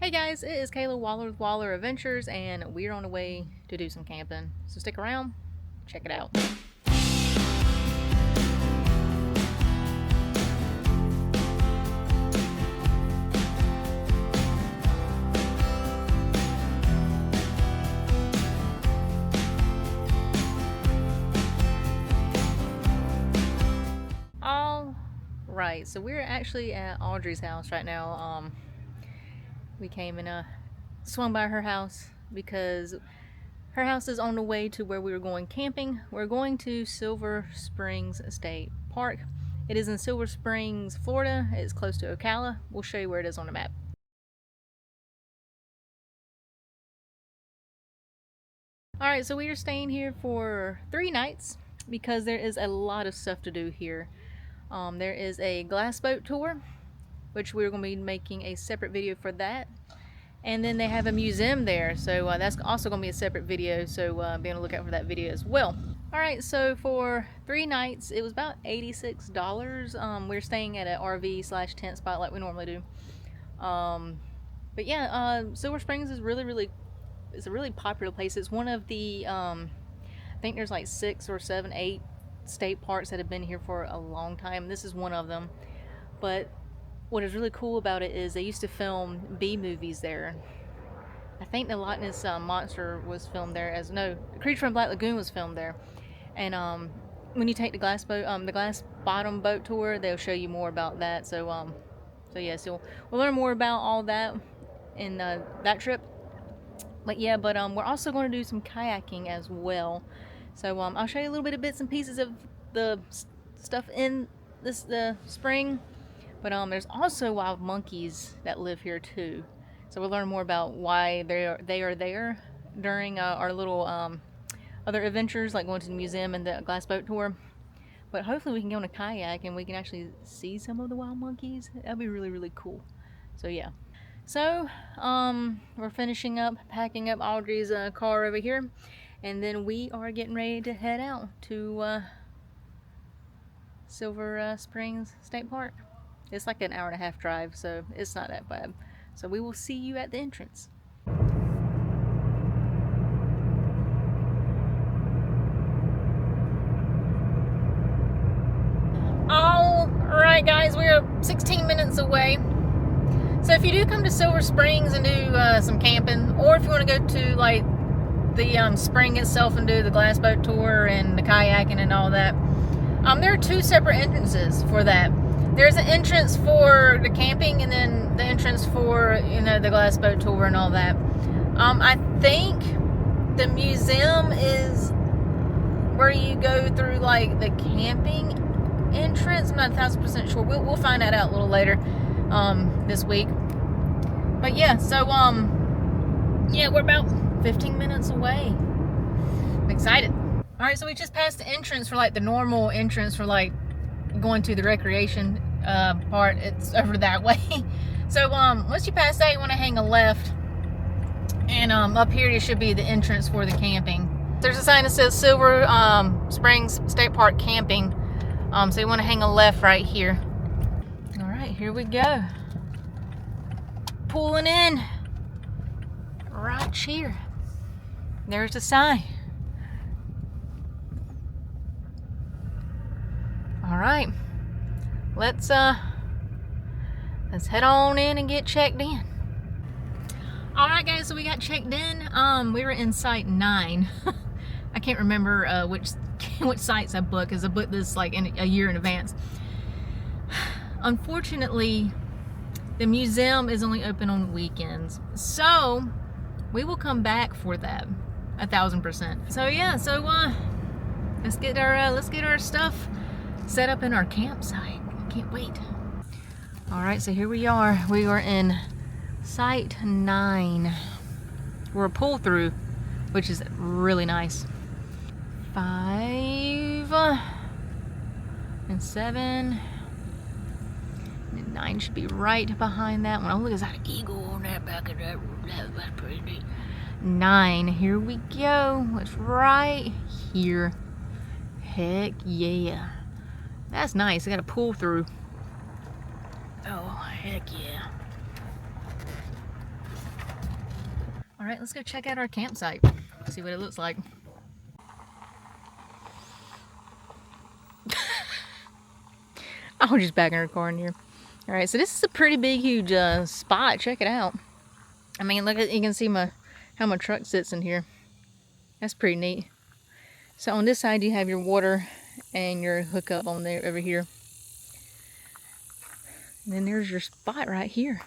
Hey guys, it is Kayla Waller with Waller Adventures, and we're on the way to do some camping. So stick around, check it out. All right, so we're actually at Audrey's house right now. We came and swung by her house because her house is on the way to where we were going camping. We're going to Silver Springs State Park. It is in Silver Springs, Florida. It's close to Ocala. We'll show you where it is on the map. Alright, so we are staying here for 3 nights because there is a lot of stuff to do here. There is a glass boat tour, which we're going to be making a separate video for that. And then they have a museum there, so that's also going to be a separate video, so be on the lookout for that video as well. Alright, so for 3 nights, it was about $86. We're staying at an RV/tent spot like we normally do. But yeah, Silver Springs is it's a really popular place. It's one of the, I think there's like 6 or 7, 8 state parks that have been here for a long time. This is one of them. But what is really cool about it is they used to film B movies there. I think the Loch Ness Monster was filmed there Creature from Black Lagoon was filmed there. And when you take the glass bottom boat tour, they'll show you more about that. So so we'll learn more about all that in that trip. But yeah, we're also going to do some kayaking as well. So I'll show you a little bit of bits and pieces of the stuff in the spring. But there's also wild monkeys that live here too. So we'll learn more about why they are there during our little other adventures, like going to the museum and the glass boat tour. But hopefully we can go on a kayak and we can actually see some of the wild monkeys. That'd be really, really cool. So yeah. So we're finishing up, packing up Audrey's car over here. And then we are getting ready to head out to Silver Springs State Park. It's like an 1.5-hour drive, so it's not that bad. So we will see you at the entrance. Alright guys, we're 16 minutes away. So if you do come to Silver Springs and do some camping, or if you want to go to like the spring itself and do the glass boat tour and the kayaking and all that, there are 2 separate entrances for that. There's an entrance for the camping and then the entrance for, the glass boat tour and all that. I think the museum is where you go through like the camping entrance. I'm not 1,000% sure. We'll find that out a little later this week. But yeah, so yeah, we're about 15 minutes away. I'm excited. Alright, so we just passed the entrance for like the normal entrance for like going to the recreation part. It's over that way. So once you pass that, you want to hang a left, and up here there should be the entrance for the camping. There's a sign that says Silver Springs State Park camping, so you want to hang a left right here. All right, here we go, pulling in right here. There's the sign. All right, let's head on in and get checked in. All right, guys, so we got checked in. We were in site 9. I can't remember which sites I booked, because I booked this like a year in advance. Unfortunately, the museum is only open on weekends, so we will come back for that 1,000%. So yeah, so let's get our stuff set up in our campsite. Can't wait. All right, so here we are. We are in site 9. We're a pull through, which is really nice. 5 and 7 and 9 should be right behind that one. Oh, look, there's an eagle on that back of that. That's pretty neat. 9, here we go. It's right here. Heck yeah. That's nice. I got a pull through. Oh, heck yeah. Alright, let's go check out our campsite. See what it looks like. I'll just back in her car in here. Alright, so this is a pretty big, huge spot. Check it out. I mean, look at, you can see how my truck sits in here. That's pretty neat. So on this side you have your water and your hookup on there over here. And then there's your spot right here.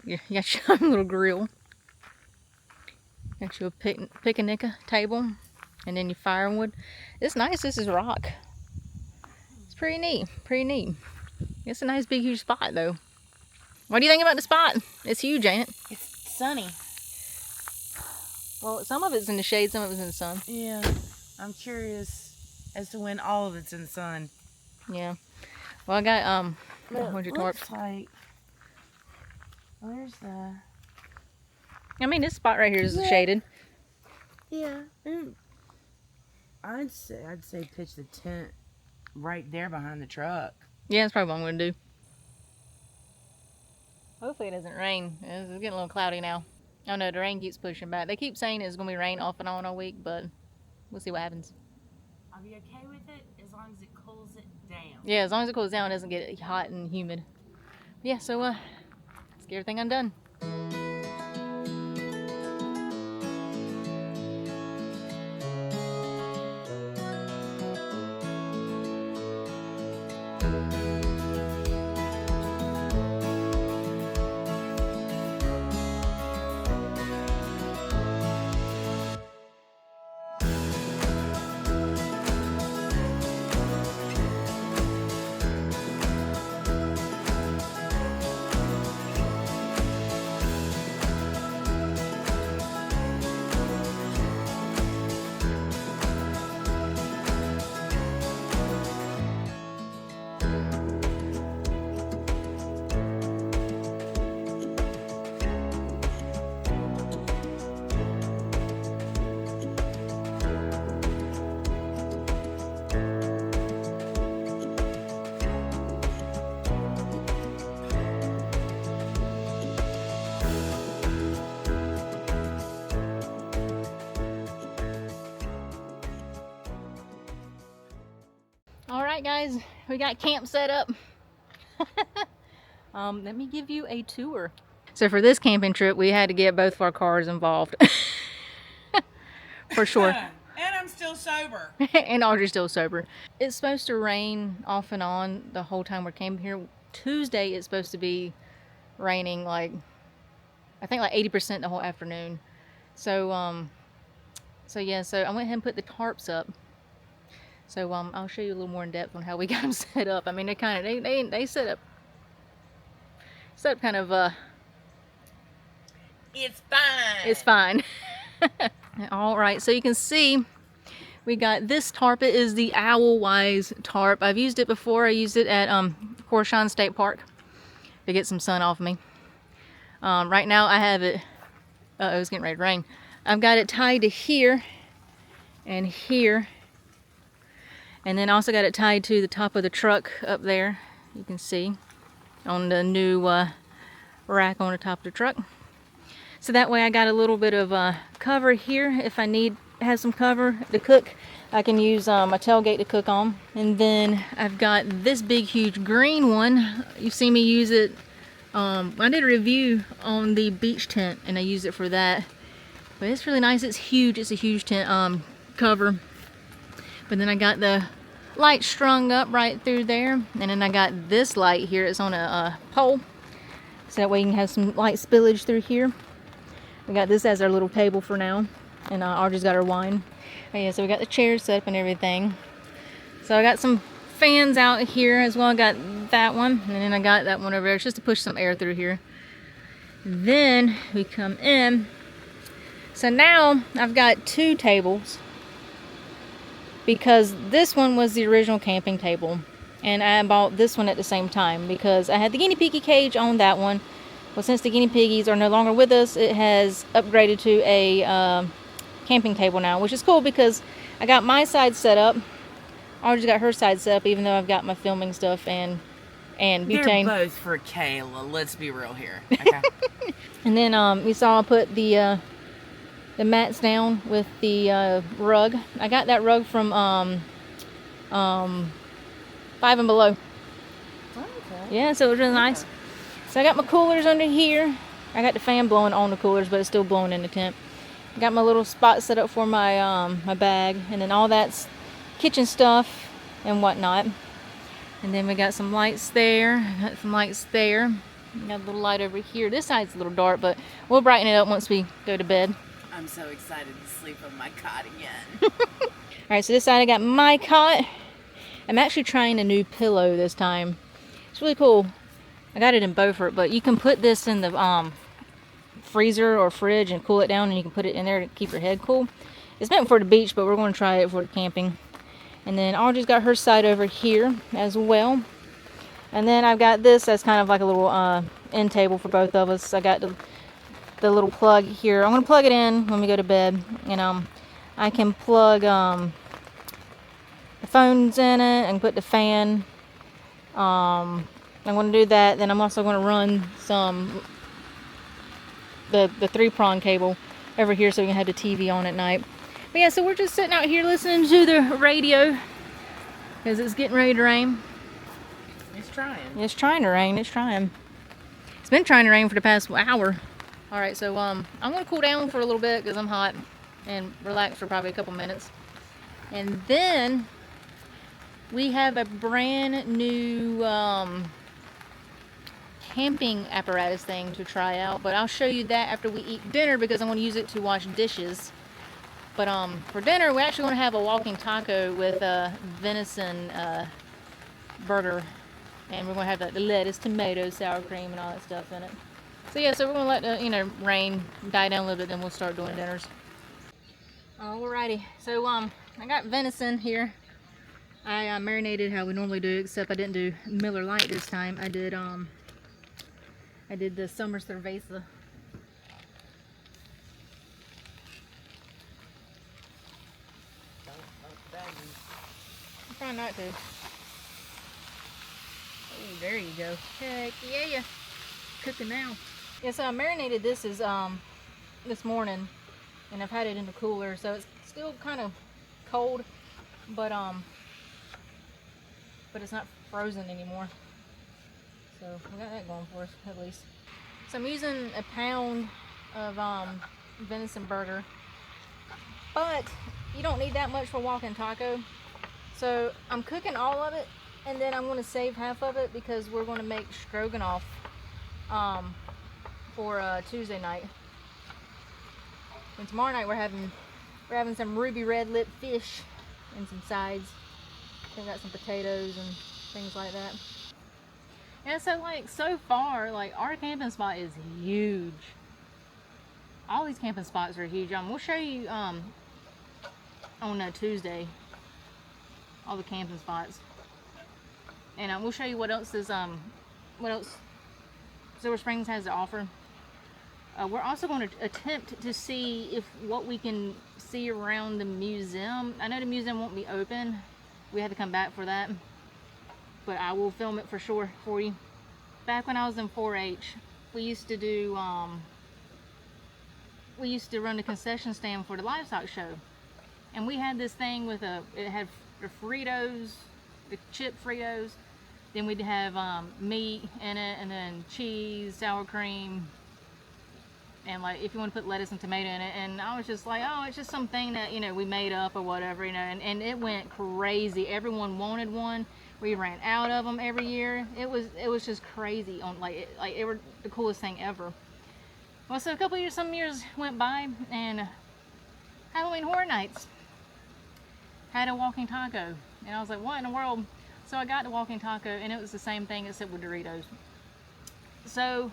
You got your own little grill. Got you a picnic table. And then your firewood. It's nice. This is rock. It's pretty neat. Pretty neat. It's a nice big huge spot though. What do you think about the spot? It's huge, ain't it? It's sunny. Well, some of it's in the shade, some of it's in the sun. Yeah. I'm curious as to when all of it's in the sun. Yeah. Well, I got where's your tarp? Like, where's the? I mean, this spot right here is shaded. Yeah. I'd say pitch the tent right there behind the truck. Yeah, that's probably what I'm gonna do. Hopefully it doesn't rain. It's getting a little cloudy now. Oh no, the rain keeps pushing back. They keep saying it's gonna be rain off and on all week, but we'll see what happens. I'll be okay with it as long as it cools it down. Yeah, as long as it cools down, it doesn't get hot and humid. But yeah, so let's get everything undone. Alright guys, we got camp set up. Let me give you a tour. So for this camping trip, we had to get both of our cars involved. For sure. And I'm still sober. And Audrey's still sober. It's supposed to rain off and on the whole time we're camping here. Tuesday it's supposed to be raining like, I think like 80% the whole afternoon. So yeah, so I went ahead and put the tarps up. So I'll show you a little more in depth on how we got them set up. I mean, they set up kind of It's fine. It's fine. All right, so you can see we got this tarp. It is the Owl Wise tarp. I've used it before. I used it at Corshon State Park to get some sun off me. Right now I have it. It was getting ready to rain. I've got it tied to here and here. And then also got it tied to the top of the truck up there. You can see on the new rack on the top of the truck. So that way I got a little bit of cover here. If I have some cover to cook, I can use a tailgate to cook on. And then I've got this big huge green one. You've seen me use it. I did a review on the beach tent and I used it for that. But it's really nice. It's huge. It's a huge tent cover. But then I got the light strung up right through there. And then I got this light here. It's on a pole. So that way you can have some light spillage through here. We got this as our little table for now. And Audrey's got her wine. Oh, yeah, so we got the chairs set up and everything. So I got some fans out here as well. I got that one. And then I got that one over there. It's just to push some air through here. Then we come in. So now I've got two tables. Because this one was the original camping table. And I bought this one at the same time. Because I had the guinea piggy cage on that one. Well, since the guinea piggies are no longer with us, it has upgraded to a camping table now, which is cool because I got my side set up. Audrey's got her side set up, even though I've got my filming stuff and and They're butane. both for Kayla. Let's be real here. Okay. And then you saw I put the mats down with the rug. I got that rug from Five and Below. Okay. Yeah, so it was really nice. So I got my coolers under here. I got the fan blowing on the coolers, but it's still blowing in the tent. I got my little spot set up for my my bag, and then all that's kitchen stuff and whatnot. And then we got some lights there. Got some lights there. Got a little light over here. This side's a little dark, but we'll brighten it up once we go to bed. I'm so excited to sleep on my cot again. Alright, so this side I got my cot. I'm actually trying a new pillow this time. It's really cool. I got it in Beaufort, but you can put this in the freezer or fridge and cool it down, and you can put it in there to keep your head cool. It's meant for the beach, but we're going to try it for the camping. And then Audrey's got her side over here as well. And then I've got this as kind of like a little end table for both of us. I got the little plug here. I'm going to plug it in when we go to bed. And I can plug the phones in it and put the fan. I'm going to do that. Then I'm also going to run some the 3-prong cable over here so we can have the TV on at night. But yeah, so we're just sitting out here listening to the radio because it's getting ready to rain. It's trying. It's trying to rain. It's trying. It's been trying to rain for the past hour. All right, so I'm going to cool down for a little bit because I'm hot, and relax for probably a couple minutes. And then we have a brand new camping apparatus thing to try out, but I'll show you that after we eat dinner because I'm going to use it to wash dishes. But for dinner, we're actually going to have a walking taco with a venison burger, and we're going to have the lettuce, tomatoes, sour cream, and all that stuff in it. So yeah, so we're going to let the rain die down a little bit, then we'll start doing dinners. Alrighty, so I got venison here. I marinated how we normally do, except I didn't do Miller Lite this time. I did the summer cerveza. I'm trying not to. Oh, there you go. Heck yeah, cooking now. Yeah, so I marinated this this morning, and I've had it in the cooler, so it's still kind of cold, but it's not frozen anymore. So we got that going for us at least. So I'm using a pound of venison burger, but you don't need that much for walking taco. So I'm cooking all of it, and then I'm going to save half of it because we're going to make stroganoff for Tuesday night. And tomorrow night we're having some ruby red lip fish and some sides. We got some potatoes and things like that. And so so far, our camping spot is huge. All these camping spots are huge. We'll show you on Tuesday all the camping spots, and we'll show you what else Silver Springs has to offer. We're also going to attempt to see what we can see around the museum. I know the museum won't be open. We have to come back for that, but I will film it for sure for you. Back when I was in 4-H, we used to do we used to run the concession stand for the livestock show, and we had this thing with it had the Fritos, the chip Fritos, then we'd have meat in it, and then cheese, sour cream, and if you want to put lettuce and tomato in it. And I was just like, oh, it's just something that we made up or whatever, and it went crazy. Everyone wanted one. We ran out of them every year. It was just crazy. It were the coolest thing ever. Well, so some years went by, and Halloween Horror Nights had a walking taco, and I was like, what in the world? So I got the walking taco, and it was the same thing except with Doritos. So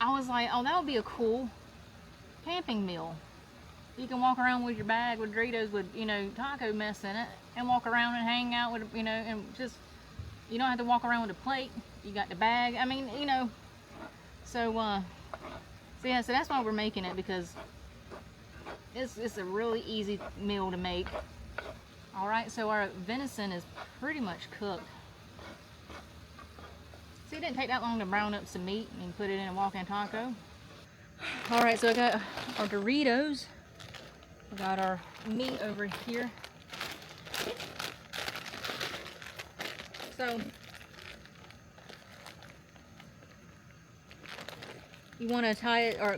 I was like, oh, that would be a cool camping meal. You can walk around with your bag with Doritos with taco mess in it, and walk around and hang out with and just, you don't have to walk around with a plate. You got the bag. I mean, so yeah, so that's why we're making it, because it's a really easy meal to make. All right, so our venison is pretty much cooked. See, it didn't take that long to brown up some meat and put it in a walk-in taco. Alright, so I got our Doritos. We got our meat over here. So, you want to tie it or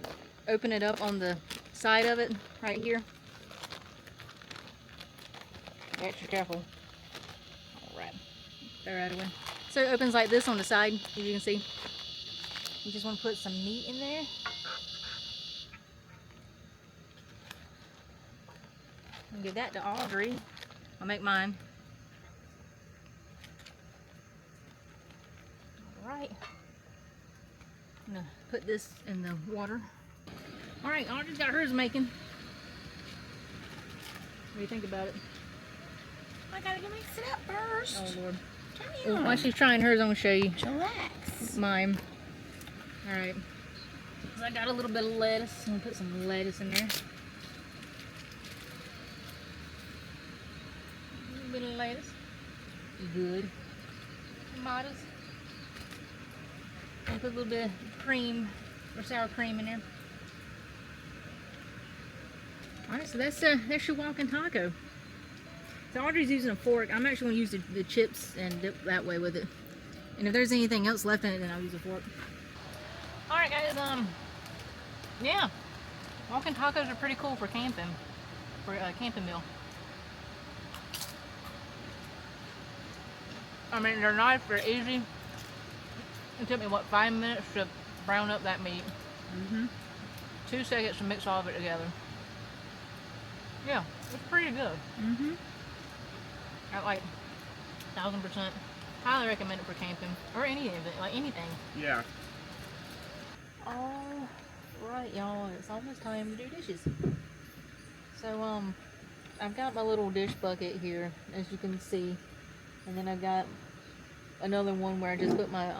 open it up on the side of it, right here. Extra careful. Alright, they're out of the way. So it opens like this on the side, as you can see. You just want to put some meat in there. And give that to Audrey. I'll make mine. Alright. I'm gonna put this in the water. Alright, Audrey's got hers making. What do you think about it? I gotta go mix it up first. Oh Lord. Damn. While she's trying hers, I'm gonna show you Relax. mine. Alright. So I got a little bit of lettuce. I'm gonna put some lettuce in there. A little bit of lettuce. Good. Tomatoes. And put a little bit of cream or sour cream in there. Alright, so that's your walking taco. So Audrey's using a fork. I'm actually going to use the chips and dip that way with it. And if there's anything else left in it, then I'll use a fork. Alright guys, yeah. Walking tacos are pretty cool for camping. For a camping meal. I mean, they're nice, they're easy. It took me, what, 5 minutes to brown up that meat. 2 seconds to mix all of it together. Yeah, it's pretty good. I like 1000%. Highly recommend it for camping or any event, like anything. Yeah. All right, y'all. It's almost time to do dishes. So I've got my little dish bucket here, as you can see, and then I've got another one where I just put my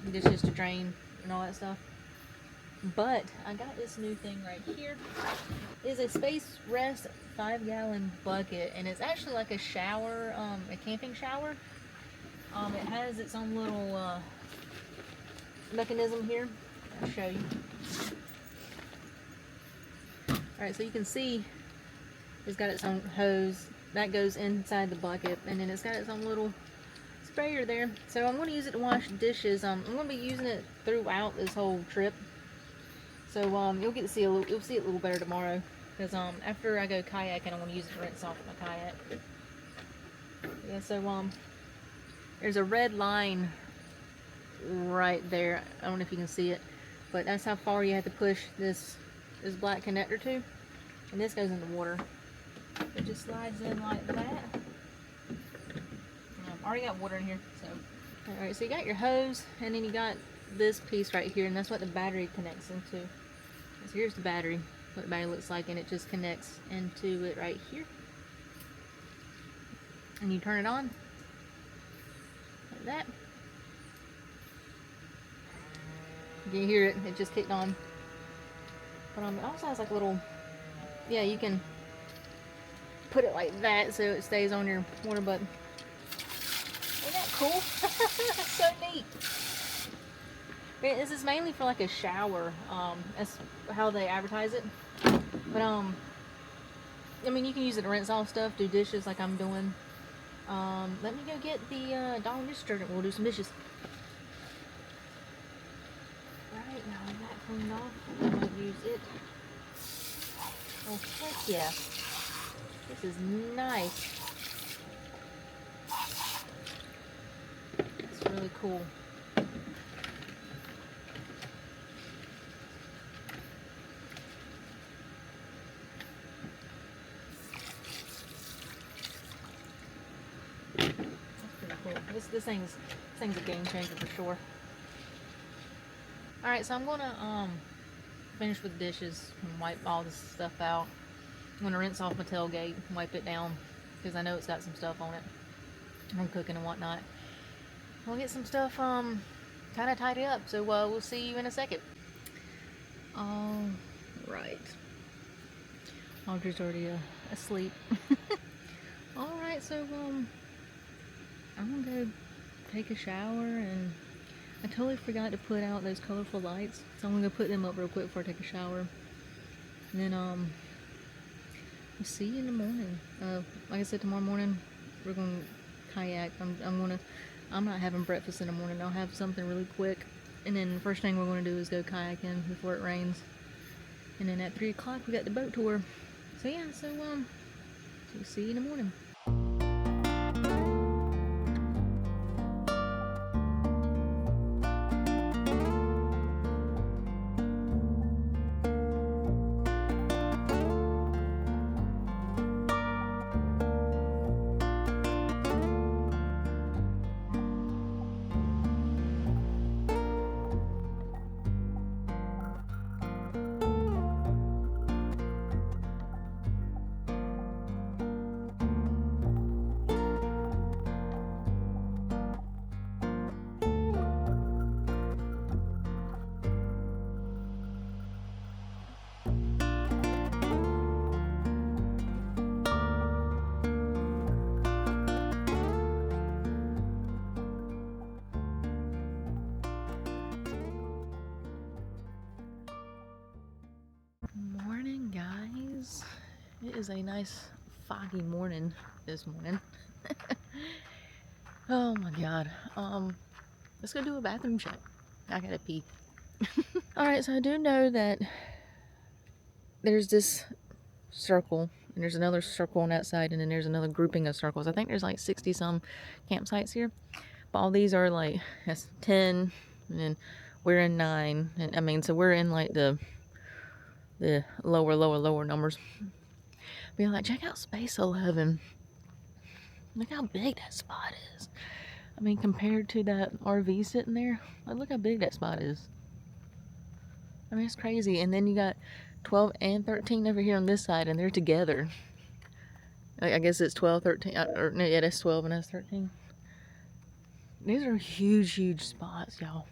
dishes to drain and all that stuff. But I got this new thing right here. It's a SPACEREST 5-gallon bucket, and it's actually like a shower, a camping shower. It has its own little mechanism here. I'll show you. Alright, so you can see it's got its own hose that goes inside the bucket, and then it's got its own little sprayer there. So I'm going to use it to wash dishes. I'm going to be using it throughout this whole trip. So you'll get to see you'll see it a little better tomorrow, because after I go kayaking, I want to use it to rinse off my kayak. Yeah, so there's a red line right there. I don't know if you can see it, but that's how far you have to push this black connector to, and this goes in the water. It just slides in like that. I already got water in here, so alright. So you got your hose, and then you got this piece right here, and that's what the battery connects into. So here's the battery, what the battery looks like, and it just connects into it right here. And you turn it on like that. You can hear it, it just kicked on. But it also has like a little, yeah, you can put it like that so it stays on your water button. Isn't that cool? That's so neat. This is mainly for like a shower. That's how they advertise it. But I mean, you can use it to rinse off stuff, do dishes like I'm doing. Let me go get the Dawn dish detergent. We'll do some dishes. Right, now with that cleaned off, I'm gonna use it. Oh heck yeah! This is nice. It's really cool. This thing's a game changer for sure. Alright, so I'm gonna finish with the dishes and wipe all this stuff out. I'm gonna rinse off my tailgate and wipe it down, because I know it's got some stuff on it from cooking and whatnot. We'll get some stuff kind of tidy up, so we'll see you in a second. Alright. Audrey's already asleep. Alright, so I'm gonna go take a shower, and I totally forgot to put out those colorful lights, so I'm gonna go put them up real quick before I take a shower. And then we'll see you in the morning. Like I said, tomorrow morning we're gonna kayak. I'm not having breakfast in the morning. I'll have something really quick, and then the first thing we're gonna do is go kayaking before it rains. And then at 3 o'clock we got the boat tour. So yeah, so we'll see you in the morning. Morning, guys. It is a nice foggy morning this morning. Oh my god. Let's go do a bathroom check. I gotta pee. Alright, so I do know that there's this circle, and there's another circle on that side, and then there's another grouping of circles. I think there's like 60 some campsites here. But all these are like, that's 10, and then we're in 9. And I mean, so we're in like the lower numbers. Being like, check out Space 11. Look how big that spot is. I mean, compared to that RV sitting there, like, look how big that spot is. I mean, it's crazy. And then you got 12 and 13 over here on this side, and they're together. I guess it's 12, 13, or no, yeah, that's 12 and that's 13. These are huge spots, y'all.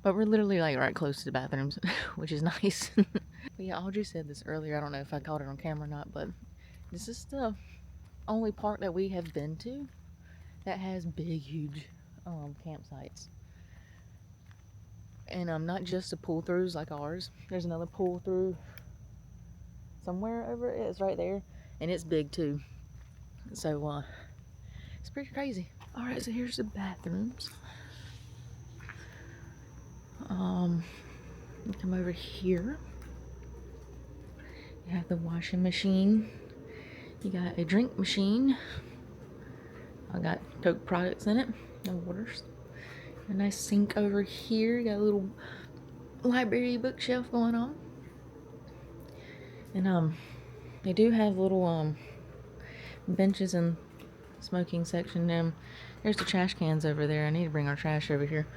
But we're literally like right close to the bathrooms, which is nice. But yeah, Audrey said this earlier. I don't know if I caught it on camera or not, but this is the only park that we have been to that has big, huge campsites. And not just the pull throughs like ours. There's another pull through somewhere over it. It's right there, and it's big too. So it's pretty crazy. All right, so here's the bathrooms. Come over here. You have the washing machine. You got a drink machine. I got Coke products in it, no waters. A nice sink over here. You got a little library bookshelf going on. And they do have little benches and smoking section. There's the trash cans over there. I need to bring our trash over here.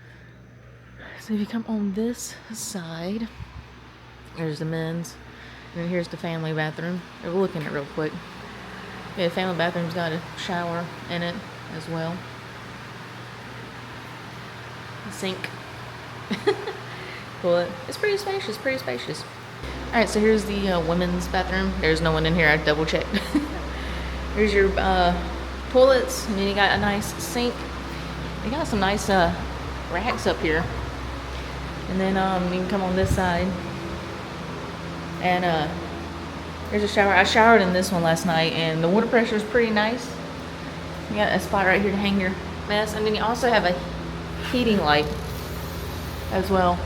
So if you come on this side, there's the men's, and then here's the family bathroom. We're looking at it real quick. Yeah, the family bathroom's got a shower in it as well. A sink. Toilet. It's pretty spacious, Alright, so here's the women's bathroom. There's no one in here, I double checked. Here's your toilets, and then you got a nice sink. You got some nice racks up here. And then you can come on this side. And there's a shower. I showered in this one last night, and the water pressure is pretty nice. You got a spot right here to hang your mess. And then you also have a heating light as well.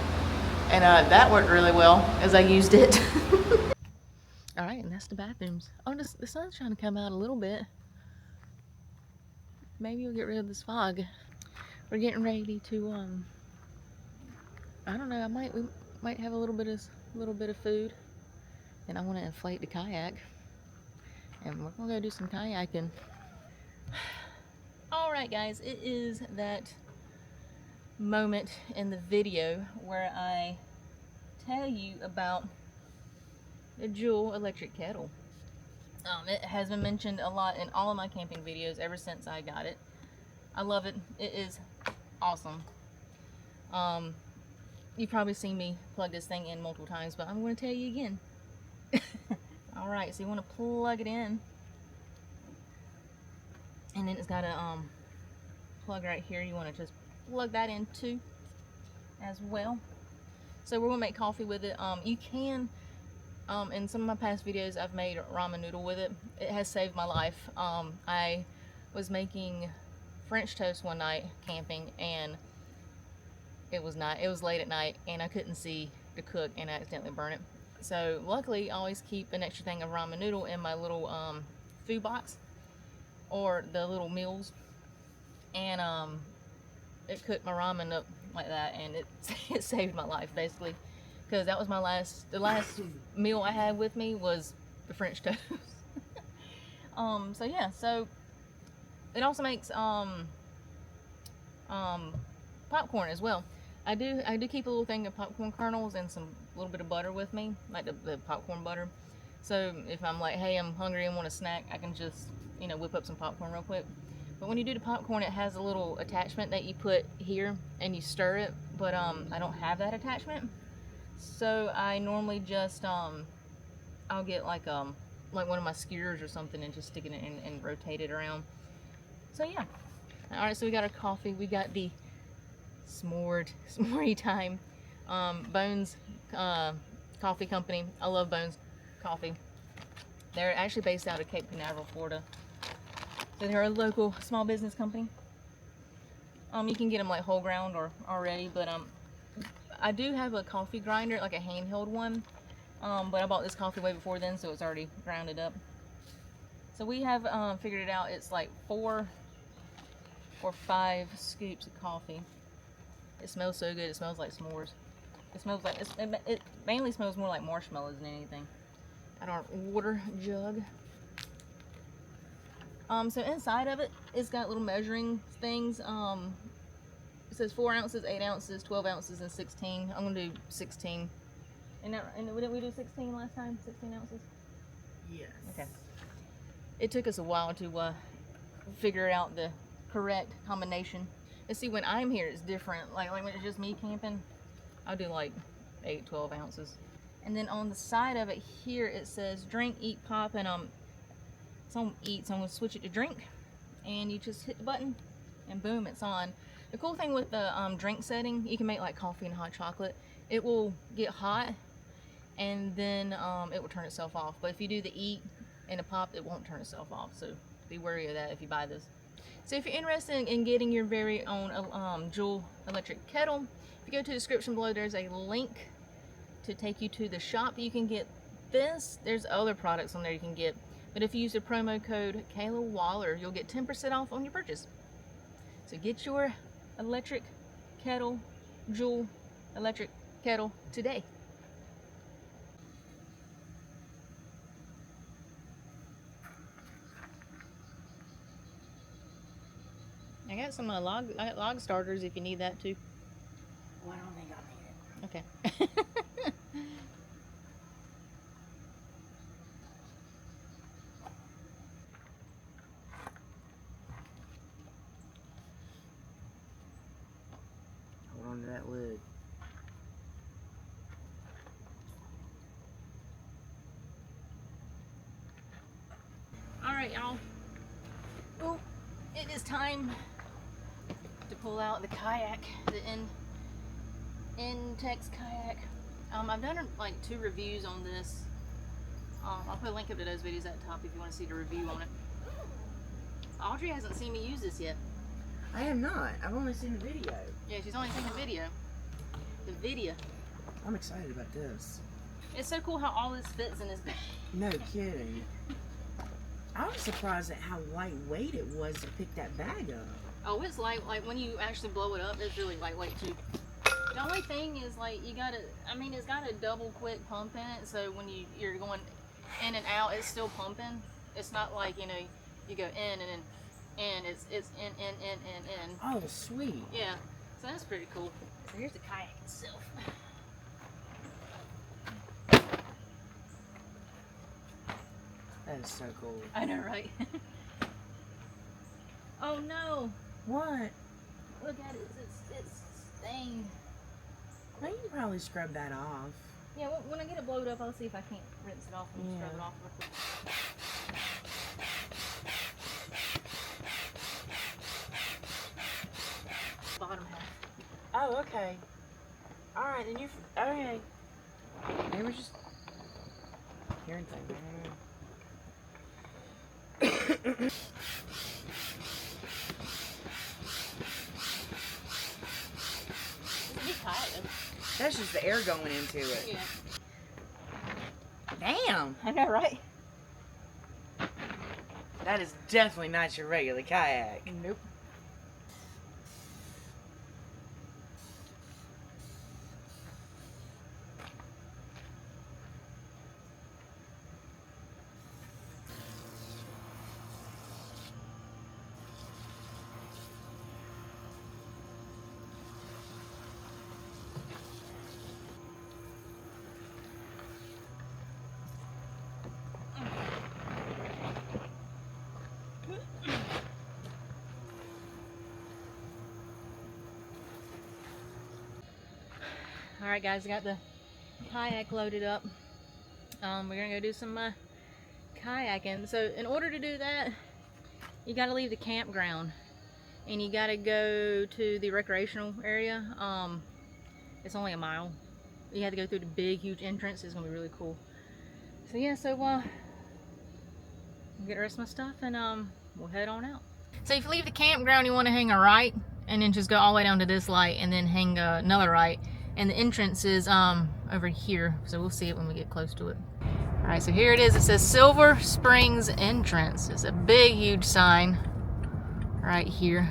And that worked really well as I used it. Alright, and that's the bathrooms. Oh, the sun's trying to come out a little bit. Maybe we'll get rid of this fog. We're getting ready to I don't know, we might have a little bit of food. And I want to inflate the kayak. And we're gonna go do some kayaking. Alright guys, it is that moment in the video where I tell you about the Joule electric kettle. It has been mentioned a lot in all of my camping videos ever since I got it. I love it. It is awesome. You've probably seen me plug this thing in multiple times, but I'm going to tell you again. Alright, so you want to plug it in. And then it's got a plug right here. You want to just plug that in too. as well. So we're gonna make coffee with it. You can, in some of my past videos, I've made ramen noodle with it. It has saved my life. I was making French toast one night camping, and it was late at night, and I couldn't see to cook, and I accidentally burned it. So luckily, I always keep an extra thing of ramen noodle in my little food box, or the little meals, and it cooked my ramen up like that, and it saved my life basically, because that was the last meal I had with me was the French toast. So yeah, so it also makes popcorn as well. I do keep a little thing of popcorn kernels and some little bit of butter with me, like the popcorn butter. So if I'm like, hey, I'm hungry and want a snack, I can just, you know, whip up some popcorn real quick. But when you do the popcorn, it has a little attachment that you put here and you stir it, but I don't have that attachment. So I normally just I'll get like one of my skewers or something and just stick it in and rotate it around. So yeah. All right, so we got our coffee. We got the s'more time. Bones Coffee Company. I love Bones Coffee. They're actually based out of Cape Canaveral, Florida. So they're a local small business company. You can get them like whole ground or already, but I do have a coffee grinder, like a handheld one. But I bought this coffee way before then, so it's already grounded up. So we have figured it out. It's like 4 or 5 scoops of coffee. It smells so good. It smells like s'mores. It smells like it mainly smells more like marshmallows than anything. Got our water jug. So inside of it, it's got little measuring things. It says 4 ounces, 8 ounces, 12 ounces, and 16. I'm gonna do 16. And didn't we do 16 last time? 16 ounces? Yes. Okay. It took us a while to figure out the correct combination. And see, when I'm here, it's different. Like when it's just me camping, I'll do like 8, 12 ounces. And then on the side of it here, it says drink, eat, pop, and it's on eat, so I'm gonna switch it to drink. And you just hit the button, and boom, it's on. The cool thing with the drink setting, you can make like coffee and hot chocolate. It will get hot, and then it will turn itself off. But if you do the eat and the pop, it won't turn itself off. So be wary of that if you buy this. So if you're interested in getting your very own Joule electric kettle, if you go to the description below, there's a link to take you to the shop. You can get this. There's other products on there you can get. But if you use the promo code Kayla Waller, you'll get 10% off on your purchase. So get your electric kettle, Joule electric kettle today. I got some log starters if you need that too. Well, I don't think I'll need it. Okay. Hold on to that lid. Alright, y'all. Oh, it is time to pull out the kayak, the Intex kayak. I've done like 2 reviews on this. I'll put a link up to those videos at the top if you want to see the review on it. Audrey hasn't seen me use this yet. I have not. I've only seen the video. Yeah, she's only seen the video. The video. I'm excited about this. It's so cool how all this fits in this bag. No kidding. I was surprised at how lightweight it was to pick that bag up. Oh, it's light. Like when you actually blow it up, it's really lightweight too. The only thing is like you gotta. I mean, it's got a double quick pump in it, so when you're going in and out, it's still pumping. It's not like you go in and then in. It's in. Oh, sweet. Yeah. So that's pretty cool. So here's the kayak itself. That is so cool. I know, right? Oh no! What? Look at it. It's stained. Well, you can probably scrub that off. Yeah. When I get it blowed up, I'll see if I can't rinse it off and scrub it off real quick. Bottom half. Oh, okay. Alright, then you're. Okay. Maybe we're just hearing things. I don't know. That's just the air going into it. Yeah. Damn! I know, right? That is definitely not your regular kayak. Nope. Alright guys, I got the kayak loaded up. We're gonna go do some kayaking. So in order to do that, you gotta leave the campground and you gotta go to the recreational area. It's only a mile. You have to go through the big huge entrance. It's gonna be really cool. So yeah, so I'll get the rest of my stuff and we'll head on out. So if you leave the campground, you want to hang a right and then just go all the way down to this light and then hang another right. And the entrance is over here, so we'll see it when we get close to it. All right, so here it is. It says Silver Springs Entrance. It's a big, huge sign right here.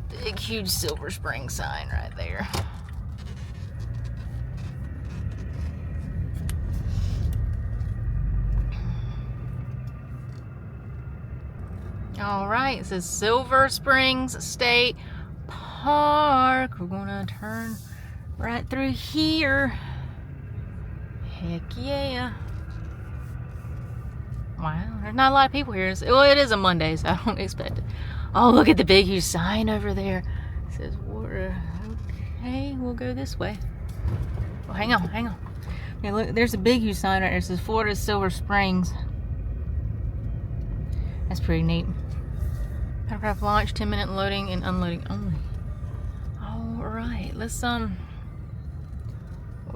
Big, huge Silver Springs sign right there. All right, it says Silver Springs State Park. We're gonna turn right through here. Heck yeah. Wow, there's not a lot of people here. Well, it is a Monday, so I don't expect it. Oh, look at the big huge sign over there. It says water. Okay, we'll go this way. Oh, hang on, hang on. Okay, look, there's a big huge sign right there. It says Florida Silver Springs. That's pretty neat. Paragraph launch, 10-minute loading and unloading only. Alright, let's we'll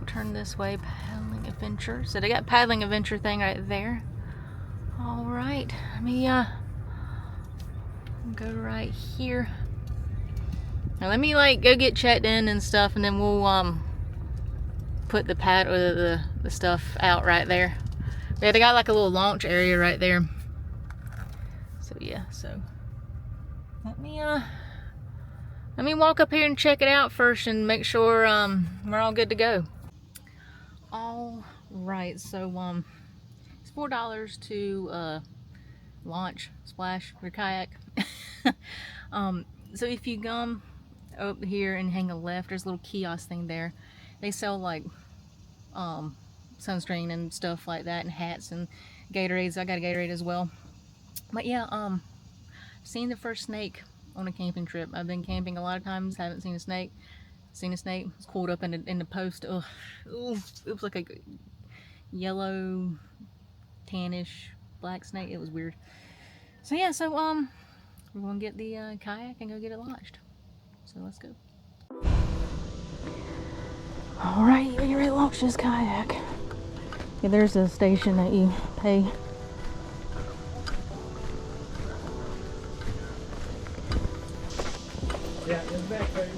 turn this way. Paddling adventure. So they got paddling adventure thing right there. Alright, let me go right here. Now let me like go get checked in and stuff, and then we'll put the pad or the stuff out right there. Yeah, they got like a little launch area right there. So yeah, so let me walk up here and check it out first and make sure we're all good to go. All right, so it's $4 to launch, splash your kayak. So if you come up here and hang a left, there's a little kiosk thing there. They sell like sunscreen and stuff like that, and hats and Gatorades. I got a Gatorade as well. But yeah, seen the first snake on a camping trip. I've been camping a lot of times, haven't seen a snake. Seen a snake. It's coiled up in the post. Ugh. Ooh, it was like a yellow, tannish, black snake. It was weird. So yeah, so we're gonna get the kayak and go get it launched. So let's go. All right, you ready to launch this kayak? Yeah, there's a station that you pay. Yeah, it's back, baby.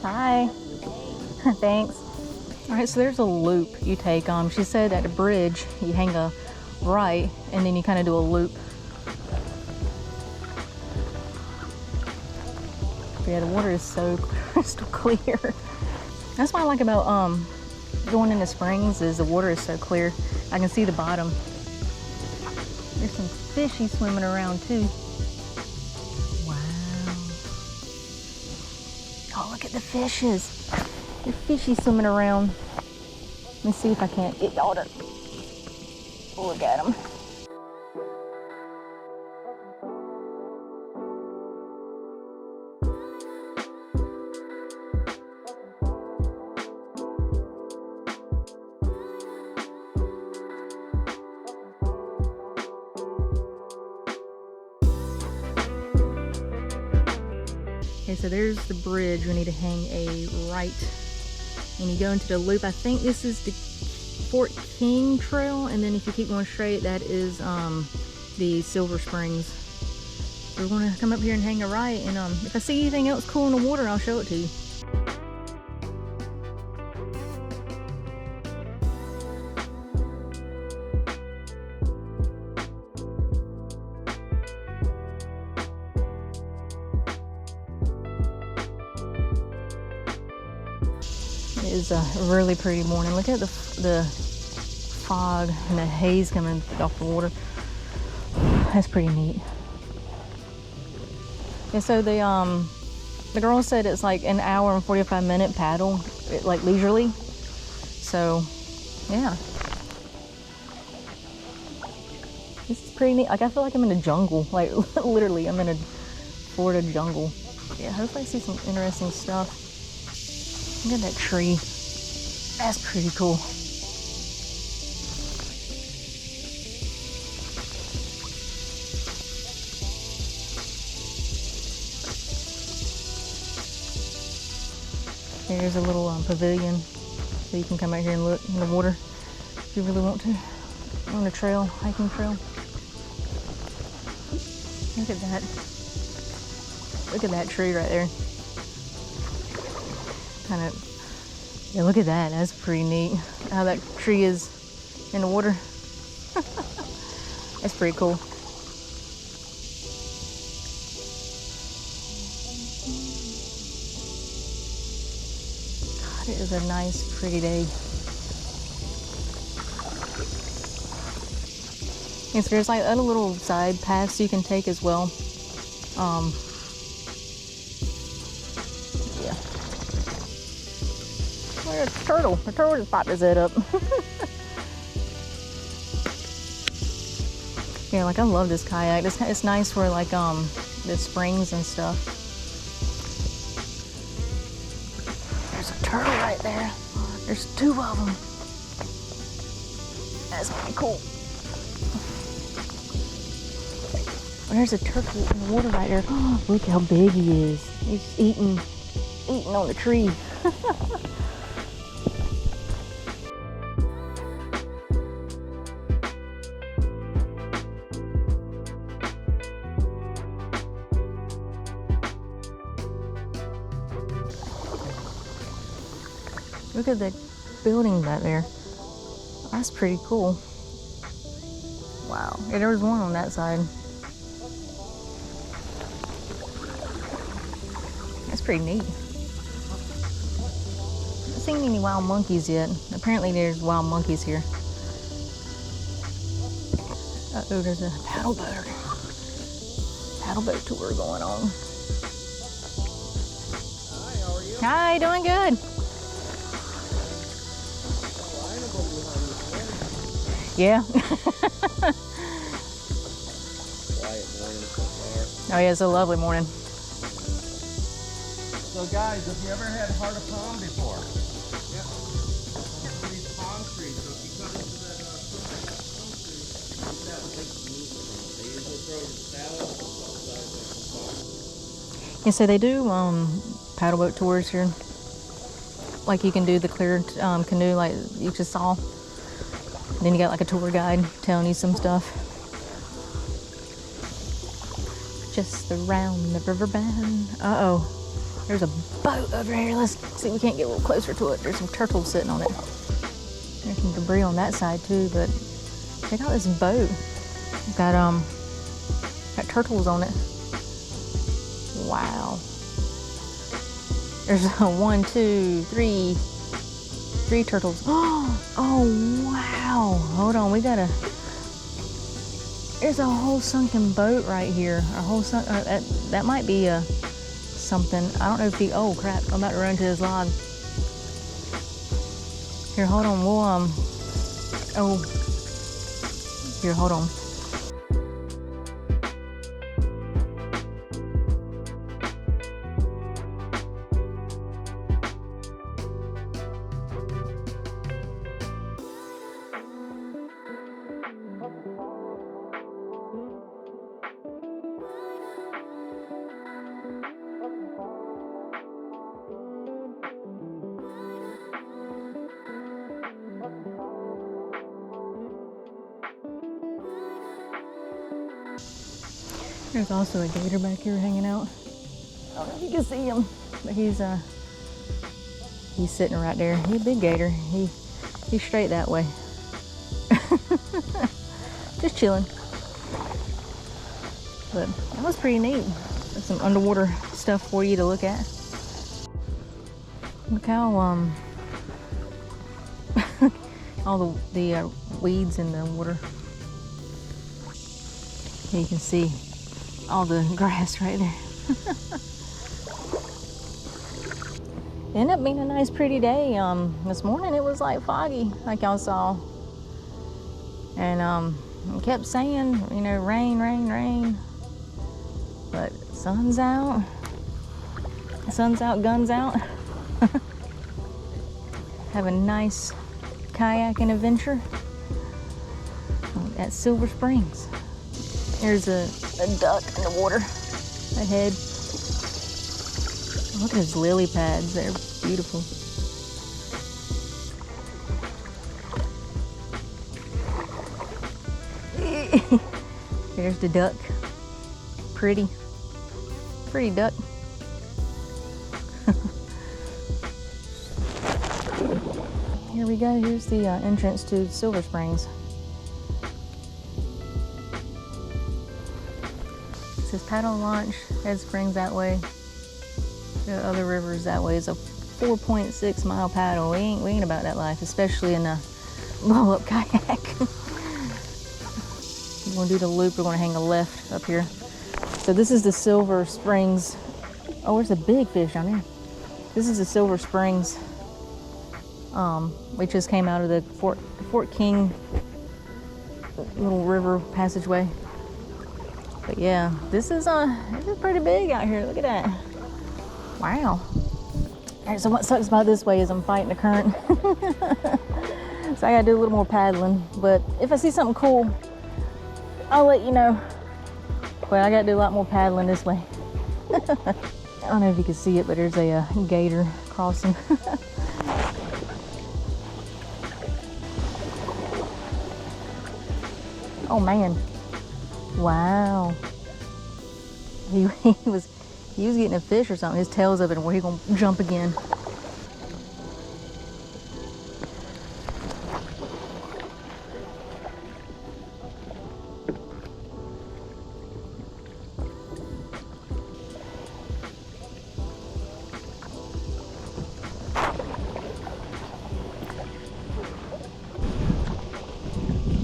Hi. Thanks. All right, so there's a loop you take. She said at the bridge you hang a right and then you kind of do a loop. But yeah, the water is so crystal clear. That's what I like about going into springs is the water is so clear. I can see the bottom. There's some fishy swimming around too. Wow. Oh, look at the fishes. There's fishy swimming around. Let me see if I can't get y'all to look at them. Okay, so there's the bridge. We need to hang a right and you go into the loop. I think this is the Fort King Trail, and then if you keep going straight, that is the Silver Springs. So we're going to come up here and hang a right, and if I see anything else cool in the water, I'll show it to you. It is a really pretty morning. Look at the fog and the haze coming off the water. That's pretty neat. Yeah, so the girl said it's like an hour and 45-minute paddle, like leisurely. So, yeah. This is pretty neat. Like, I feel like I'm in a jungle. Like, literally, I'm in a Florida jungle. Yeah, hopefully I see some interesting stuff. Look at that tree. That's pretty cool. There's a little pavilion, so you can come out here and look in the water if you really want to. On the trail, hiking trail. Look at that. Look at that tree right there. Kind of, yeah, look at that. That's pretty neat. How that tree is in the water. That's pretty cool. God, it is a nice, pretty day. And so there's like other little side paths you can take as well. Yeah. Where's the turtle? The turtle just popped his head up. Yeah, like I love this kayak. It's nice for like the springs and stuff. There's a turtle right there. There's two of them. That's pretty cool. Oh, there's a turtle in the water right there. Oh, look how big he is. He's eating on the tree. Look at that building back there. That's pretty cool. Wow. Yeah, there was one on that side. That's pretty neat. I haven't seen any wild monkeys yet. Apparently there's wild monkeys here. Uh-oh, there's a paddle boat. Paddle boat tour going on. Hi, how are you? Hi, doing good. Yeah. Quiet morning so far. Oh yeah, it's a lovely morning. So guys, have you ever had heart of palm before? Yep. These palm trees, so if you come into that palm tree, eat that big meat from it. They usually throw it in salad, size like a palm. Yeah, so they do paddle boat tours here. Like you can do the clear canoe like you just saw. Then you got like a tour guide telling you some stuff. Just around the river bend. Uh-oh. There's a boat over here. Let's see if we can't get a little closer to it. There's some turtles sitting on it. There's some debris on that side too, but check out this boat. Got turtles on it. Wow. There's one, two, three turtles. Oh wow. Hold on, we gotta. There's a whole sunken boat right here. A whole that might be something. I don't know if oh crap, I'm about to run into this log. Here, hold on, we'll here, hold on. There's also a gator back here hanging out. I don't know if you can see him, but he's sitting right there. He's a big gator. He's straight that way. Just chilling. But that was pretty neat. There's some underwater stuff for you to look at. Look how all the weeds in the water. Here you can see all the grass right there. Ended up being a nice pretty day. This morning it was like foggy, like y'all saw. And it kept saying, you know, rain, rain, rain. But sun's out. Sun's out, guns out. Have a nice kayaking adventure at Silver Springs. There's a duck in the water ahead. Look at his lily pads, they're beautiful. There's the duck. Pretty duck. Here we go, here's the entrance to Silver Springs. It says paddle launch, head springs that way. The other rivers that way. Is a 4.6 mile paddle. We ain't about that life, especially in a blow up kayak. We're gonna do the loop, we're gonna hang a left up here. So this is the Silver Springs. Oh, there's a big fish down there. This is the Silver Springs. We just came out of the Fort King little river passageway. But yeah, this is pretty big out here. Look at that. Wow. Alright, so what sucks about this way is I'm fighting the current. So I gotta do a little more paddling. But if I see something cool, I'll let you know. But I gotta do a lot more paddling this way. I don't know if you can see it, but there's a gator crossing. Oh man. Wow. He was getting a fish or something. His tail's up and where he gonna jump again.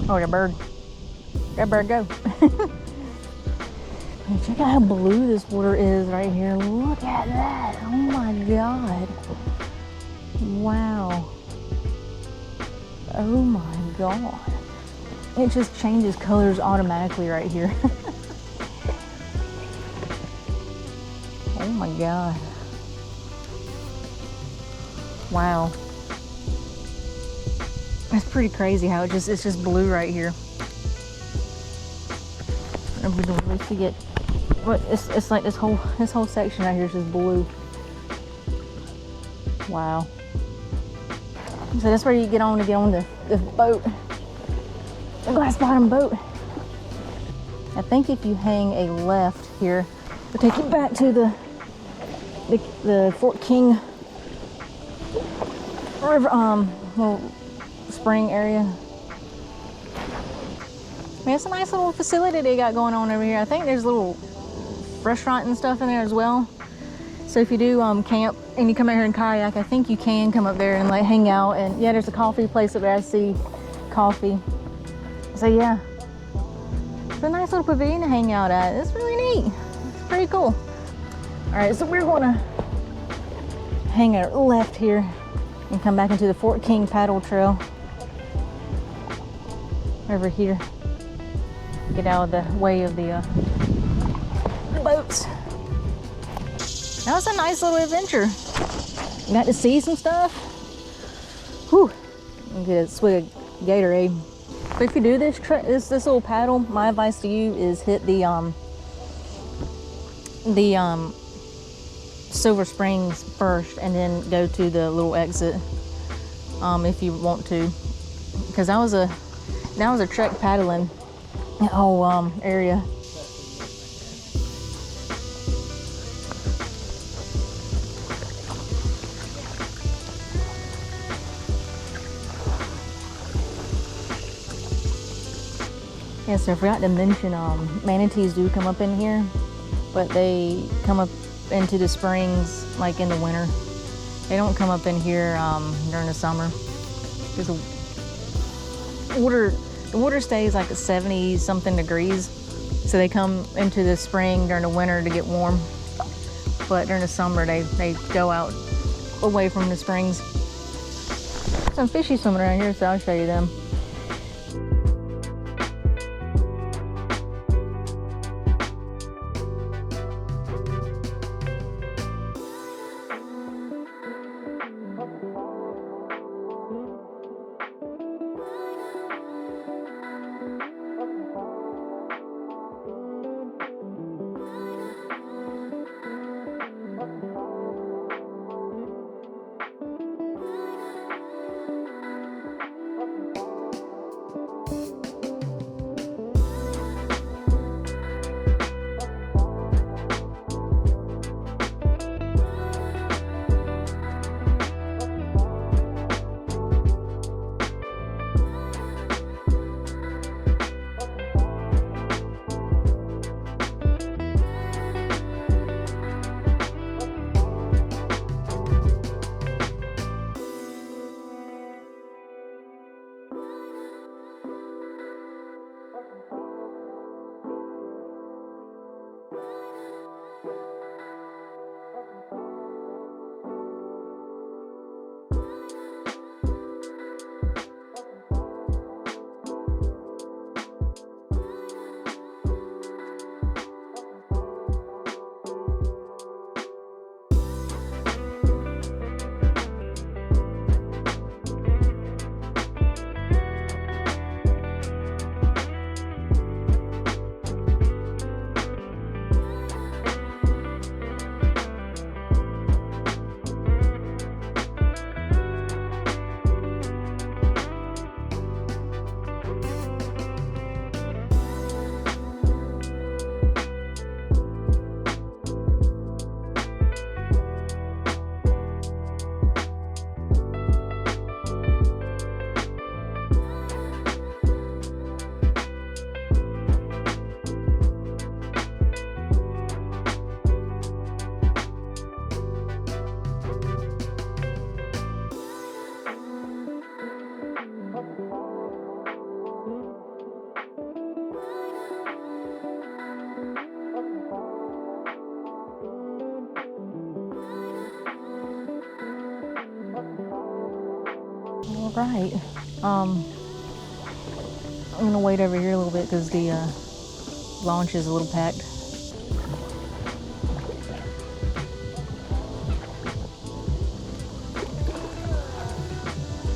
Oh, that bird. That bird go. Check out how blue this water is right here. Look at that. Oh my God. Wow. Oh my God. It just changes colors automatically right here. Oh my God. Wow. That's pretty crazy how it's just blue right here. I don't really see it. But it's like this whole section right here is just blue. Wow. So that's where you get on the boat. The glass bottom boat. I think if you hang a left here, it'll take you back to the Fort King River, little spring area. I mean, it's a nice little facility they got going on over here. I think there's a little restaurant and stuff in there as well. So if you do camp and you come out here and kayak, I think you can come up there and like hang out. And yeah, there's a coffee place up there. I see coffee. So yeah, it's a nice little pavilion to hang out at. It's really neat. It's pretty cool. All right, so we're gonna hang a left here and come back into the Fort King paddle trail over here. Get out of the way of the boats. That was a nice little adventure. Got to see some stuff. Whew. Get a swig of Gatorade. But if you do this this little paddle, my advice to you is hit the Silver Springs first, and then go to the little exit if you want to. Because that was a trek paddling the whole area. Yeah, so I forgot to mention, manatees do come up in here, but they come up into the springs like in the winter. They don't come up in here during the summer. Because the water stays like at 70 something degrees, so they come into the spring during the winter to get warm. But during the summer, they go out away from the springs. Some fishies swimming around here, so I'll show you them. All right, I'm gonna wait over here a little bit because the launch is a little packed.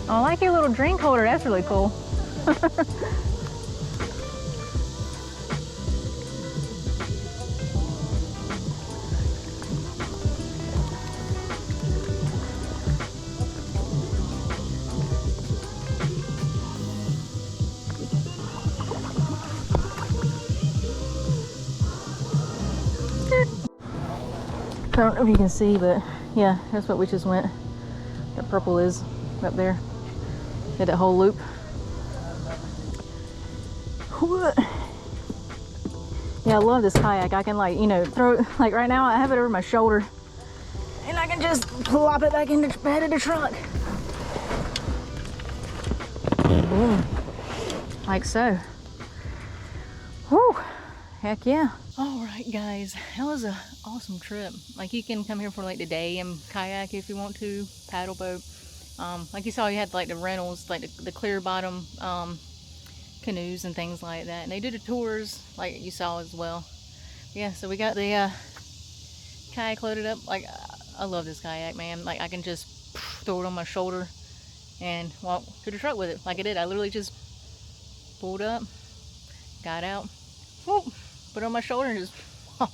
Oh, I like your little drink holder. That's really cool. I don't know if you can see, but yeah, that's what we just went. That purple is up there. Did that whole loop. What? Yeah, I love this kayak. I can, like, you know, throw it, like right now I have it over my shoulder and I can just plop it back in the bed of the truck. Boom. Like so. Whew. Heck yeah. Alright guys, that was an awesome trip. Like, you can come here for like the day and kayak if you want to, paddle boat. Like you saw, you had like the rentals, like the clear bottom canoes and things like that, and they do the tours like you saw as well. Yeah, so we got the kayak loaded up. Like, I love this kayak, man. Like, I can just throw it on my shoulder and walk to the truck with it like I did. I literally just pulled up, got out, whoop, put it on my shoulder and just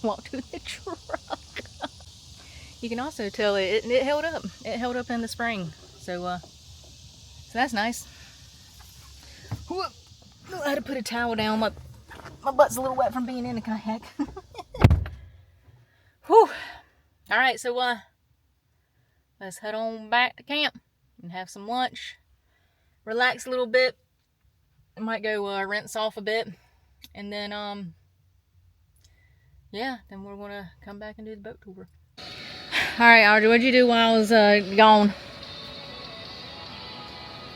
walked to the truck. You can also tell it held up. It held up in the spring, so that's nice. Whoop. I had to put a towel down. My butt's a little wet from being in the kayak. Whew. All right, so let's head on back to camp and have some lunch. Relax a little bit. I might go rinse off a bit, and then yeah, then we're gonna come back and do the boat tour. All right, Audrey, what'd you do while I was gone?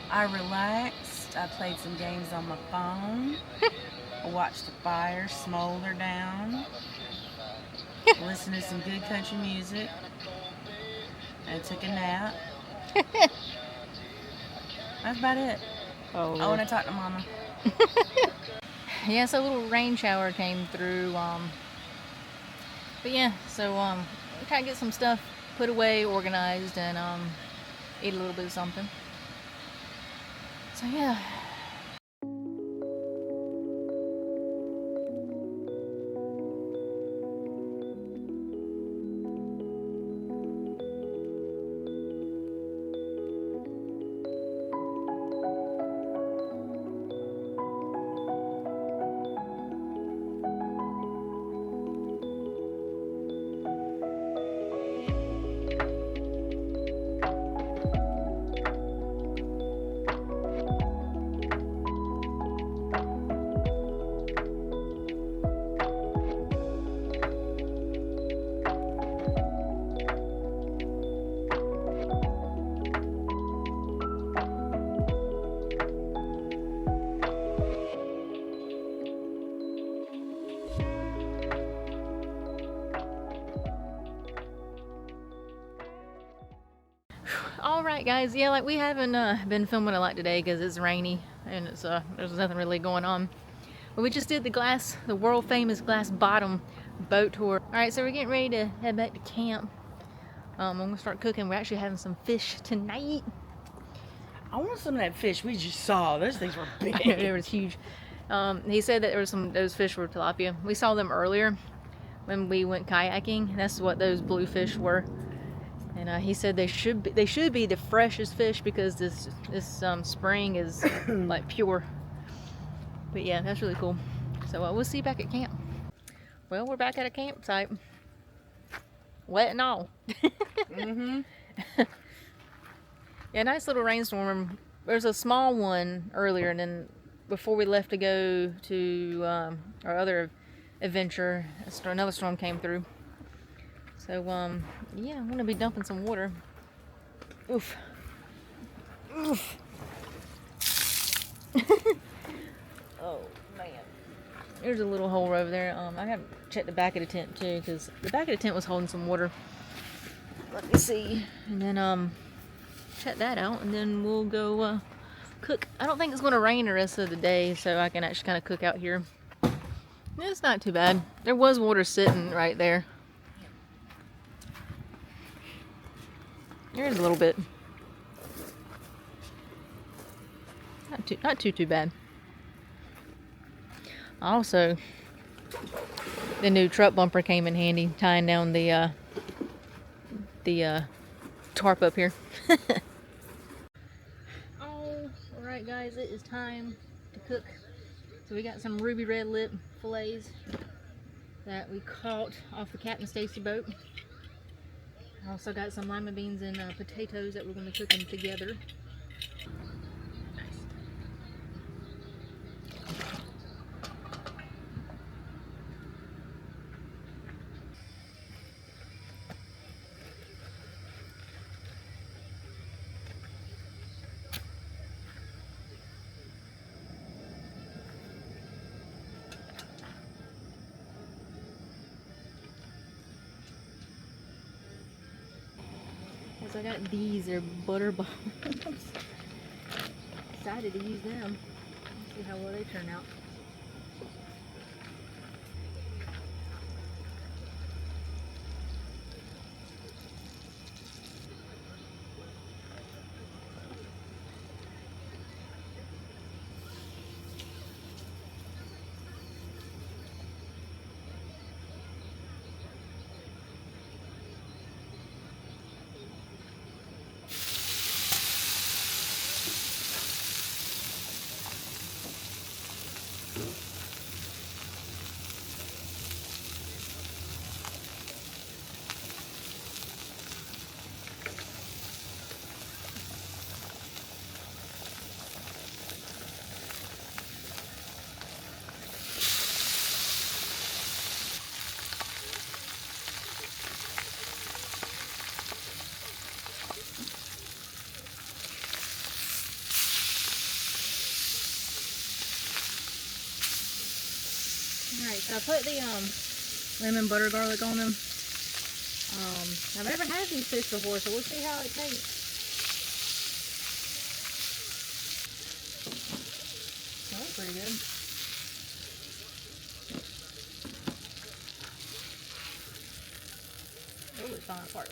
I relaxed. I played some games on my phone. I watched the fire smolder down. Listened to some good country music. I took a nap. That's about it. Oh, I want to talk to Mama. yeah, so a little rain shower came through. But yeah, so we kind of get some stuff put away, organized, and eat a little bit of something. So yeah. Alright guys, yeah, like we haven't been filming a lot today because it's rainy and it's there's nothing really going on. But we just did the world famous glass bottom boat tour. Alright, so we're getting ready to head back to camp. I'm gonna start cooking. We're actually having some fish tonight. I want some of that fish we just saw. Those things were big. It was huge. He said that there was those fish were tilapia. We saw them earlier when we went kayaking. That's what those blue fish were. And he said they should be the freshest fish because this spring is like pure. But yeah, that's really cool. So we'll see you back at camp. Well, we're back at a campsite, wet and all. Mm-hmm. Yeah, nice little rainstorm. There's a small one earlier, and then before we left to go to our other adventure, another storm came through. So, yeah, I'm going to be dumping some water. Oof. Oof. Oh, man. There's a little hole over there. I got to check the back of the tent, too, because the back of the tent was holding some water. Let me see. And then, check that out, and then we'll go, cook. I don't think it's going to rain the rest of the day, so I can actually kind of cook out here. It's not too bad. There was water sitting right there. There's a little bit. Not too bad. Also, the new truck bumper came in handy, tying down the tarp up here. Alright guys, it is time to cook. So we got some ruby red lip fillets that we caught off the Captain Stacy boat. I also got some lima beans and potatoes that we're going to be cooking together. So I got these, they're butter bombs. Excited to use them. See how well they turn out. Alright, so I put the lemon butter garlic on them. I've never had these fish before, so we'll see how it tastes. Oh, that's pretty good. Oh, it's falling apart.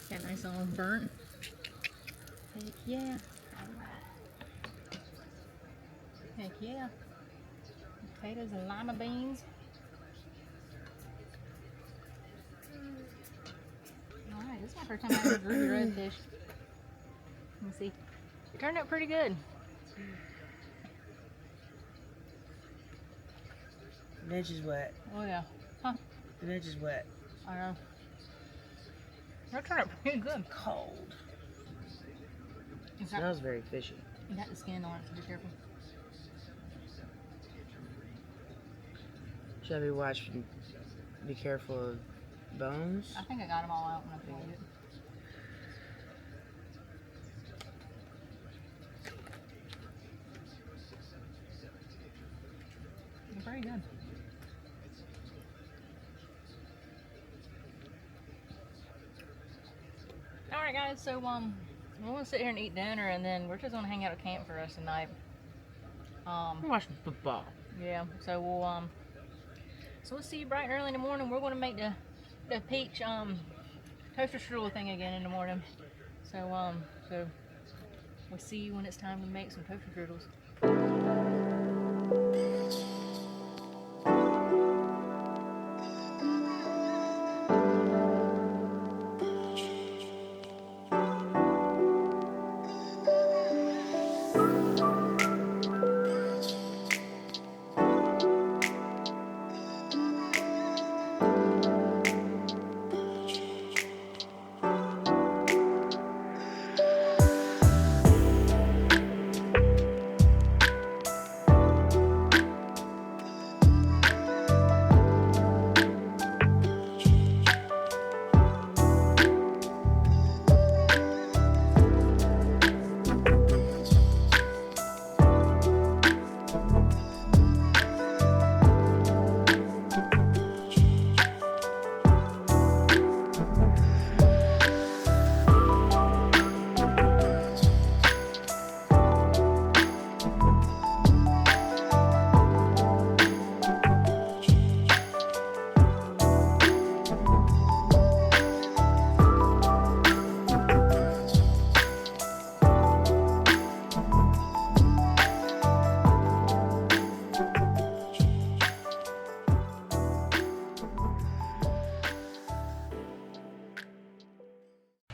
Got nice all burnt. Heck yeah. Heck yeah. Potatoes and lima beans. Alright, this is my first time having ruby redfish. Let me see. It turned out pretty good. The edge is wet. Oh yeah. Huh? The edge is wet. I know. That turned out pretty good. Cold. It Smells very fishy. You got the skin on it, so be careful. Should we watch? Be careful of bones. I think I got them all out when I pulled it. They're pretty good. Alright guys, so we're gonna sit here and eat dinner, and then we're just gonna hang out at camp for the rest of the night. I'm watching football. Yeah, so we'll see you bright and early in the morning. We're gonna make the peach toaster strudel thing again in the morning. So we'll see you when it's time to make some toaster strudels.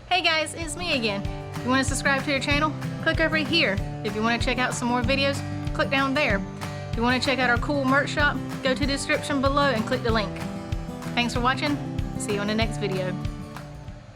Hey guys, it's me again. If you want to subscribe to your channel, click over here. If you want to check out some more videos, click down there. If you want to check out our cool merch shop, go to the description below and click the link. Thanks for watching. See you in the next video.